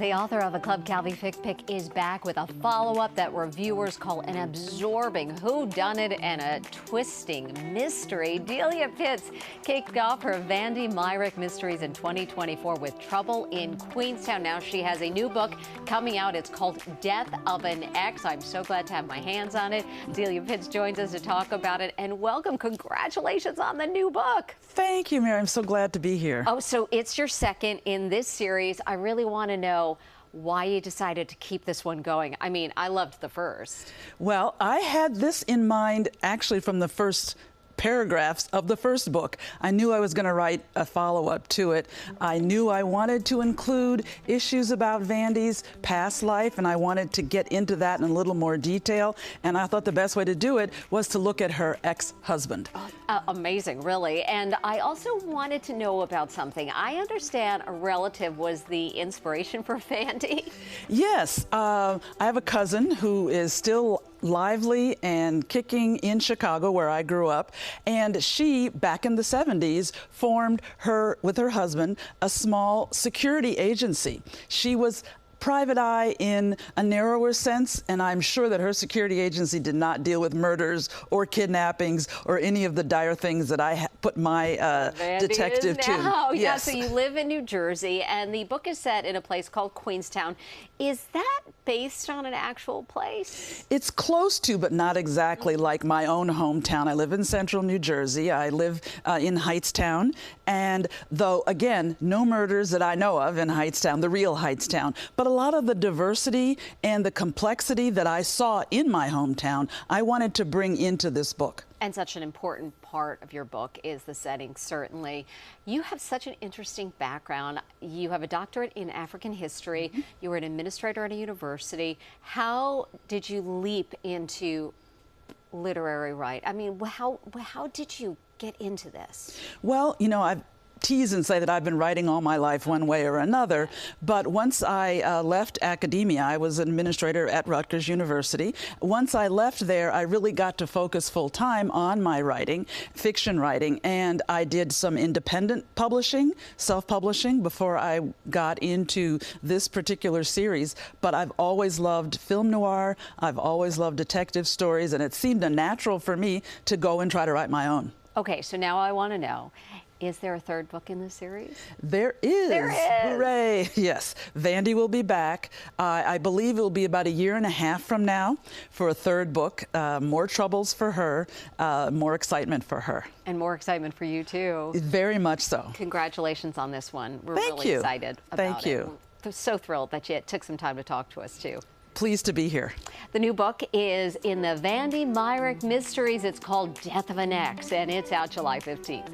the author of Acclaimed Calvi Fic Pick is back with a follow-up that reviewers call an absorbing whodunit and a twisting mystery. Delia Pitts kicked off her Vandy Myrick Mysteries in 2024 with Trouble in Queenstown. Now she has a new book coming out. It's called Death of an Ex. I'm so glad to have my hands on it. Delia Pitts joins us to talk about it. And welcome. Congratulations on the new book. Thank you, Mary. I'm so glad to be here. Oh, so it's your second in this series. I really want to know why you decided to keep this one going. I mean, I loved the first. Well, I had this in mind actually from the first paragraphs of the first book. I knew I was going to write a follow-up to it. I knew I wanted to include issues about Vandy's past life, and I wanted to get into that in a little more detail. And I thought the best way to do it was to look at her ex-husband. Amazing, really. And I also wanted to know about something. I understand a relative was the inspiration for Vandy. Yes, I have a cousin who is still lively and kicking in Chicago, where I grew up, and she, back in the 70s, formed with her husband a small security agency. She was private eye in a narrower sense, and I'm sure that her security agency did not deal with murders or kidnappings or any of the dire things that I put my detective to. Yes. Yeah, so you live in New Jersey, and the book is set in a place called Queenstown. Is that based on an actual place? It's close to, but not exactly like my own hometown. I live in central New Jersey. I live in Hightstown, and though, again, no murders that I know of in Hightstown, the real Hightstown, but a lot of the diversity and the complexity that I saw in my hometown, I wanted to bring into this book. And such an important part of your book is the setting, certainly. You have such an interesting background. You have a doctorate in African history. Mm-hmm. You were an administrator at a university. How did you leap into literary writing? I mean, how did you get into this? Well, you know, I've tease and say that I've been writing all my life one way or another, but once I left academia, I was an administrator at Rutgers University. Once I left there, I really got to focus full time on my writing, fiction writing, and I did some independent publishing, self-publishing, before I got into this particular series. But I've always loved film noir, I've always loved detective stories, and it seemed natural for me to go and try to write my own. Okay, so now I want to know, is there a third book in this series? There is. There is. Hooray. Yes. Vandy will be back. I believe it will be about 1.5 years from now for a third book. More troubles for her, more excitement for her. And more excitement for you, too. Very much so. Congratulations on this one. We're Thank really you. excited about Thank it. you. We're so thrilled that you took some time to talk to us, too. Pleased to be here. The new book is in the Vandy Myrick Mysteries. It's called Death of an Ex, and it's out July 15th.